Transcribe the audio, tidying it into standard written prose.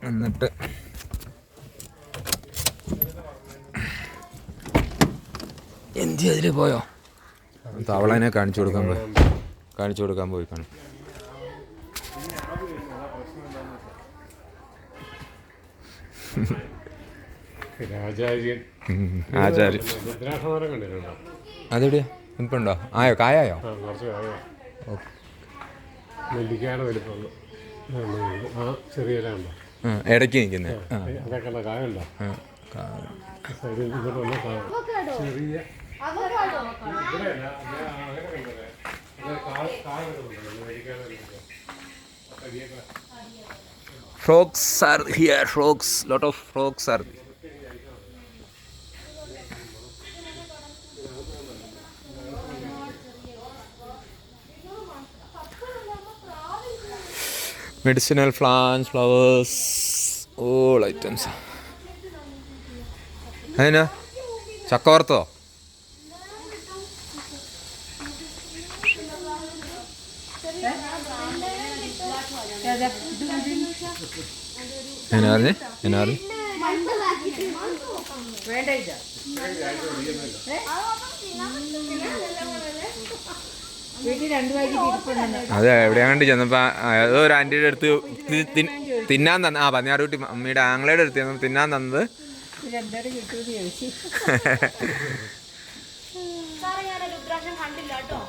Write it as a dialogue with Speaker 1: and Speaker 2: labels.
Speaker 1: എന്നിട്ട് എന്തി അതിൽ പോയോ? തവളനെ കാണിച്ചു കൊടുക്കാൻ പോയി കാണും. ആചാര്യൻ അതെവിടെയാ ഇപ്പുണ്ടോ? ആയോ കായോ?
Speaker 2: നെല്ലിക്കയുടെ വലിപ്പമുള്ള ചെറിയ
Speaker 1: ഇടയ്ക്ക് നിൽക്കുന്നത്
Speaker 2: കായുണ്ടോ? ചെറിയ
Speaker 1: frogs are here. Lot of frogs are there. Medicinal plants, flowers, all items. അതിനാ ചക്ക വറുത്തോ? എന്നാ അതെ എവിടെയാണ്ട് ചെന്നപ്പോ ഏതോ ഒരു ആൻറ്റിയുടെ അടുത്ത് തിന്നാൻ തന്ന പന്നിയാറൂട്ടി അമ്മയുടെ ആങ്ങളയുടെ അടുത്ത് ചെന്നപ്പോൾ തിന്നാൻ തന്നത്
Speaker 3: രുദ്രാക്ഷം കണ്ടില്ല കേട്ടോ.